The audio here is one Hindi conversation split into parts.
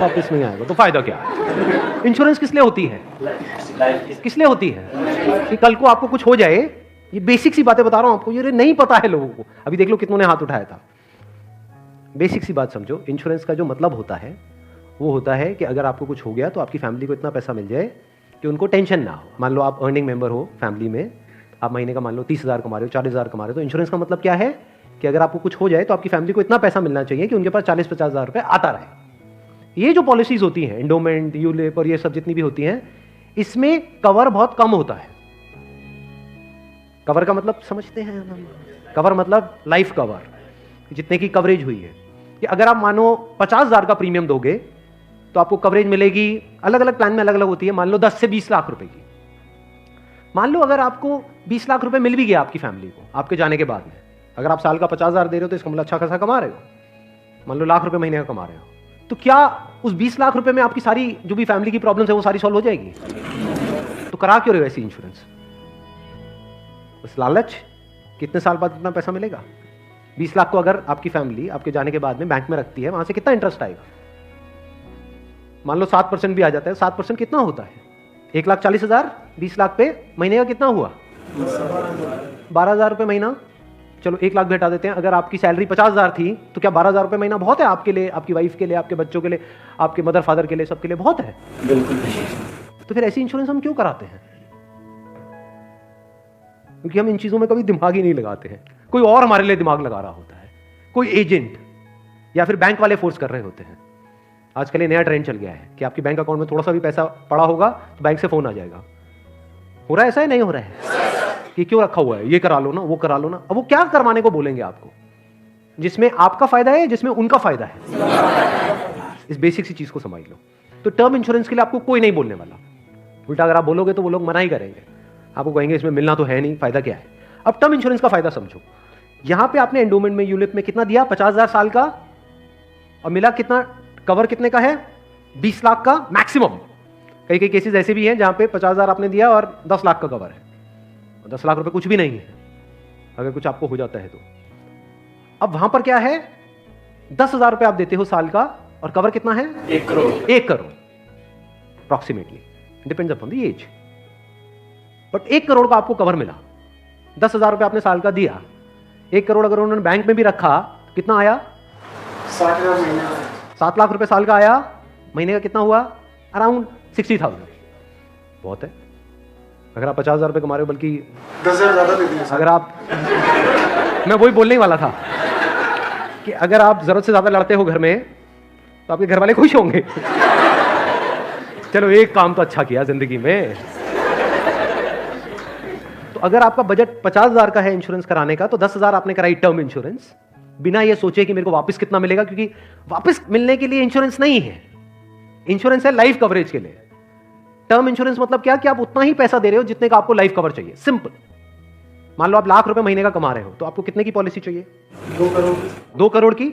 वापस नहीं आएगा तो फायदा क्या है? इंश्योरेंस किस लिए होती है? किस लिए होती है? कि कल को आपको कुछ हो जाए। ये बेसिक सी बातें बता रहा हूं आपको, ये नहीं पता है लोगों को। अभी देख लो कितनों ने हाथ उठाया था। बेसिक सी बात समझो, इंश्योरेंस का जो मतलब होता है वो होता है कि अगर आपको कुछ हो गया तो आपकी फैमिली को इतना पैसा मिल जाए कि उनको टेंशन ना हो। मान लो आप अर्निंग मेंबर हो फैमिली में, आप महीने का मान लो 30,000 कमा रहे हो, 40,000 कमा रहे हो, तो इंश्योरेंस का मतलब क्या है कि अगर आपको कुछ हो जाए तो आपकी फैमिली को इतना पैसा मिलना चाहिए कि उनके पास 40-50,000 रुपए आता रहे। ये जो पॉलिसीज होती हैं, एंडोमेंट, यूलिप और ये सब जितनी भी होती हैं, इसमें कवर बहुत कम होता है। कवर का मतलब समझते हैं हम? कवर मतलब लाइफ कवर, जितने की कवरेज हुई है कि अगर आप मानो 50,000 का प्रीमियम दोगे तो आपको कवरेज मिलेगी, अलग अलग प्लान में अलग अलग होती है, मान लो 10 से 20 लाख रुपए की। मान लो अगर आपको 20 लाख रुपए मिल भी गया आपकी फैमिली को आपके जाने के बाद में, अगर आप साल का 50,000 दे रहे हो तो इसका मतलब अच्छा खासा कमा रहे हो, मान लो लाख रुपए महीने का कमा रहे हो, तो क्या उस 20 लाख रुपए में आपकी सारी जो भी फैमिली की प्रॉब्लम्स है वो सारी सॉल्व हो जाएगी? तो करा क्यों रहे हो ऐसी इंश्योरेंस? बस लालच, कितने साल बाद कितना पैसा मिलेगा? 20 लाख को अगर आपकी फैमिली आपके जाने के बाद में बैंक में रखती है, वहां से कितना इंटरेस्ट आएगा? मान लो 7% भी आ जाता है, 7% कितना होता है? 1,40,000, 20 लाख पे महीने का कितना हुआ? 12,000 रुपए महीना। चलो 1 लाख भी हटा देते हैं। अगर आपकी सैलरी 50,000 थी तो क्या 12,000 रुपए महीना बहुत है आपके लिए, आपकी वाइफ के लिए, आपके बच्चों के लिए, आपके मदर फादर के लिए, सबके लिए बहुत है? बिल्कुल। तो फिर ऐसी इंश्योरेंस हम क्यों कराते हैं? क्योंकि हम इन चीजों में कभी दिमाग ही नहीं लगाते हैं। कोई और हमारे लिए दिमाग लगा रहा होता है, कोई एजेंट या फिर बैंक वाले फोर्स कर रहे होते हैं। आजकल ये नया ट्रेंड चल गया है कि आपके बैंक अकाउंट में थोड़ा सा भी पैसा पड़ा होगा तो बैंक से फोन आ जाएगा। हो रहा है ऐसा है? नहीं हो रहा है कि क्यों रखा हुआ है, ये करा लो ना, वो करा लो ना। अब वो क्या करवाने को बोलेंगे आपको, जिसमें आपका फायदा है, जिसमें उनका फायदा है? इस बेसिक सी चीज को समझ लो। तो टर्म इंश्योरेंस के लिए आपको कोई नहीं बोलने वाला। उल्टा अगर आप बोलोगे तो वो लोग मना ही करेंगे, आपको कहेंगे इसमें मिलना तो है नहीं, फायदा क्या है? अब टर्म इंश्योरेंस का फायदा समझो। यहां पे आपने एंडोमेंट में, यूलिप में कितना दिया? 50,000 साल का, और मिला कितना? कवर कितने का है? 20 लाख का मैक्सिमम। कई कई केसेस ऐसे भी हैं जहां पे 50,000 आपने दिया और 10 लाख का कवर है, और 10 लाख रुपए कुछ भी नहीं है अगर कुछ आपको हो जाता है तो। अब वहां पर क्या है? 10,000 रुपए आप देते हो साल का, और कवर कितना है? 1 crore. 1 crore approximately, depends upon the age. But 1 crore का आपको कवर मिला। 10,000 रुपए आपने साल का दिया, 1 करोड़ अगर उन्होंने बैंक में भी रखा, कितना आया? 60,000 महीने। 7 लाख रुपए साल का आया, महीने का कितना हुआ? अराउंड 60,000। बहुत है। अगर आप 50,000 रुपए कमा रहे हो, बल्कि 10,000 ज्यादा दे दिए। अगर आप मैं वही बोलने ही वाला था कि अगर आप जरूरत से ज्यादा लड़ते हो घर में तो आपके घर वाले खुश होंगे। चलो एक काम तो अच्छा किया जिंदगी में। तो अगर आपका बजट 50,000 का है इंश्योरेंस कराने का, तो 10,000 आपने कराई टर्म इंश्योरेंस, बिना ये सोचे कि मेरे को वापस कितना मिलेगा, क्योंकि वापस मिलने के लिए इंश्योरेंस नहीं है। इंश्योरेंस है लाइफ कवरेज के लिए। टर्म इंश्योरेंस मतलब क्या कि आप उतना ही पैसा दे रहे हो जितने का आपको लाइफ कवर चाहिए। सिंपल। मान लो आप लाख रुपए महीने का कमा रहे हो, तो आपको कितने की पॉलिसी चाहिए? 2 करोड़। 2 करोड़ की।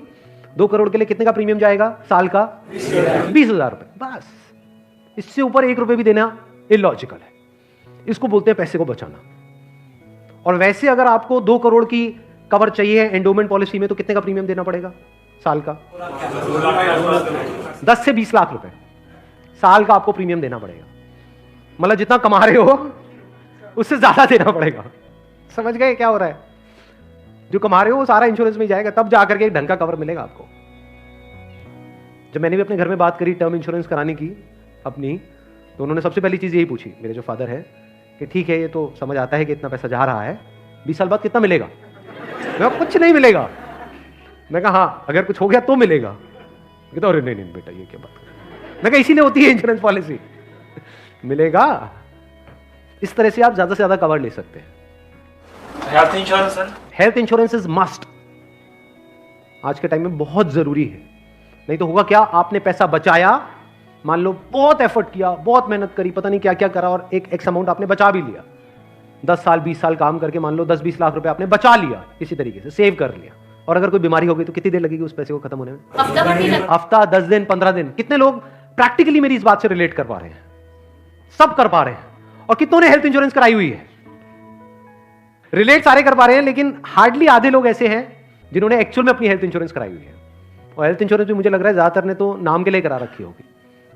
2 करोड़ के लिए कितने का प्रीमियम जाएगा साल का? 20,000 रुपए। बस, इससे ऊपर 1 रुपए भी देना इलॉजिकल है। इसको बोलते हैं पैसे को बचाना। और वैसे अगर आपको 2 करोड़ की कवर चाहिए एंडोमेंट पॉलिसी में, तो कितने का प्रीमियम देना पड़ेगा साल का? 10 से 20 लाख रुपए साल का आपको प्रीमियम देना पड़ेगा। मतलब जितना कमा रहे हो उससे ज्यादा देना पड़ेगा। समझ गए क्या हो रहा है? जो कमा रहे हो वो सारा इंश्योरेंस में जाएगा, तब जाकर के एक ढंग का कवर मिलेगा आपको। जब मैंने भी अपने घर में बात करी टर्म इंश्योरेंस कराने की अपनी, तो उन्होंने सबसे पहली चीज यही पूछी, मेरे जो फादर है, कि ठीक है ये तो समझ आता है कि इतना पैसा जा रहा है, 20 साल बाद कितना मिलेगा? मैं कुछ नहीं मिलेगा। मैं कहा हाँ अगर कुछ हो गया तो मिलेगा। कहता अरे नहीं बेटा ये क्या बात। मैं कहा इसीलिए होती है इंश्योरेंस पॉलिसी, मिलेगा। इस तरह से आप ज्यादा से ज्यादा कवर ले सकते हैं। Health insurance sir? Health insurance is must. आज के टाइम में बहुत जरूरी है। नहीं तो होगा क्या, आपने पैसा बचाया, मान लो बहुत एफर्ट किया, बहुत मेहनत करी, पता नहीं क्या क्या करा, और एक एक्स अमाउंट आपने बचा भी लिया। 10 साल 20 साल काम करके मान लो 10-20 लाख रुपए आपने बचा लिया, किसी तरीके से सेव कर लिया, और अगर कोई बीमारी हो गई तो कितनी देर लगेगी उस पैसे को खत्म होने में? हफ्ता, 10 दिन, 15 दिन। कितने लोग प्रैक्टिकली मेरी इस बात से रिलेट कर पा रहे हैं? सब कर पा रहे हैं। और कितनों ने हेल्थ इंश्योरेंस कराई हुई है? रिलेट सारे कर पा रहे हैं, लेकिन हार्डली आधे लोग ऐसे हैं जिन्होंने एक्चुअल में अपनी हेल्थ इंश्योरेंस कराई हुई है। और हेल्थ इंश्योरेंस भी मुझे लग रहा है ज़्यादातर ने तो नाम के लिए करा रखी होगी।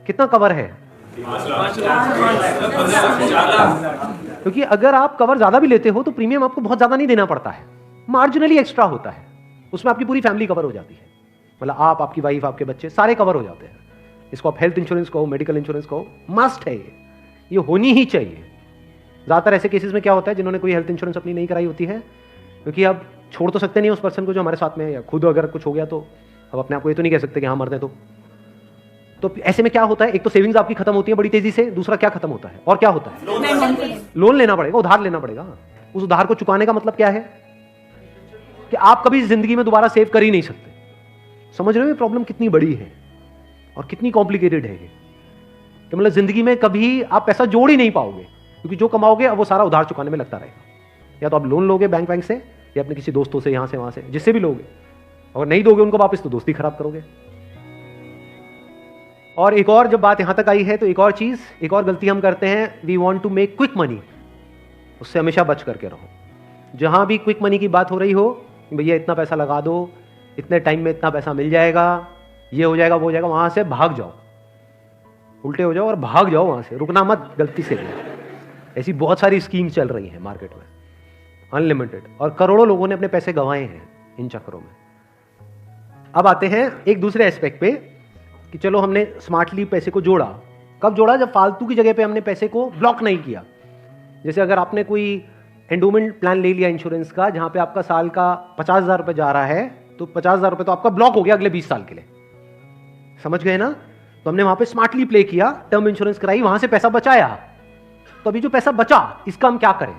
कितना कवर है? क्योंकि अगर आप कवर ज़्यादा भी लेते हो तो प्रीमियम आपको बहुत ज़्यादा नहीं देना पड़ता है, मार्जिनली एक्स्ट्रा होता है, उसमें आपकी पूरी फैमिली कवर हो जाती है। मतलब आप, आपकी वाइफ, आपके बच्चे सारे कवर हो जाते हैं। इसको आप हेल्थ इंश्योरेंस कहो, मेडिकल इंश्योरेंस कहो, मस्ट है ये होनी ही चाहिए। ज़्यादातर ऐसे केसेस में क्या होता है, जिन्होंने कोई हेल्थ इंश्योरेंस अपनी नहीं कराई होती है, क्योंकि अब छोड़ तो सकते नहीं उस पर्सन को जो हमारे साथ में है, या खुद अगर कुछ हो गया तो अब अपने आप को ये तो नहीं कह सकते कि हाँ मर दें। तो ऐसे में क्या होता है, एक तो सेविंग्स आपकी खत्म होती है बड़ी तेजी से, दूसरा क्या खत्म होता है और क्या होता है, लोन लेना पड़ेगा, उधार लेना पड़ेगा। उस उधार को चुकाने का मतलब क्या है कि आप कभी जिंदगी में दोबारा सेव कर ही नहीं सकते। समझ रहे हो ये प्रॉब्लम कितनी बड़ी है और कितनी कॉम्प्लिकेटेड है ये, कि मतलब जिंदगी में कभी आप पैसा जोड़ ही नहीं पाओगे, क्योंकि जो कमाओगे अब वो सारा उधार चुकाने में लगता रहेगा। या तो आप लोन लोगे बैंक से, या अपने किसी दोस्तों से, यहां से वहां से, जिससे भी लोगे, अगर नहीं दोगे उनको वापस तो दोस्ती खराब करोगे। और एक और जब बात यहां तक आई है तो एक और चीज, एक और गलती हम करते हैं, we want to make quick money. उससे हमेशा बच करके रहो। जहां भी क्विक मनी की बात हो रही हो, भैया इतना पैसा लगा दो, इतने टाइम में इतना पैसा मिल जाएगा, ये हो जाएगा, वो हो जाएगा, वहां से भाग जाओ, उल्टे हो जाओ और भाग जाओ वहां से, रुकना मत गलती से भी। ऐसी बहुत सारी स्कीम चल रही हैं मार्केट में, अनलिमिटेड, और करोड़ों लोगों ने अपने पैसे गंवाए हैं इन चक्करों में। अब आते हैं एक दूसरे एस्पेक्ट पे कि चलो हमने स्मार्टली पैसे को जोड़ा। कब जोड़ा? जब फालतू की जगह पे हमने पैसे को ब्लॉक नहीं किया। जैसे अगर आपने कोई एंडोमेंट प्लान ले लिया इंश्योरेंस का, जहां पे आपका साल का 50,000 रुपये जा रहा है, तो 50,000 रुपये तो आपका ब्लॉक हो गया अगले 20 साल के लिए। समझ गए ना? तो हमने वहां पे स्मार्टली प्ले किया, टर्म इंश्योरेंस कराई, वहां से पैसा बचाया। तो अभी जो पैसा बचा इसका हम क्या करें?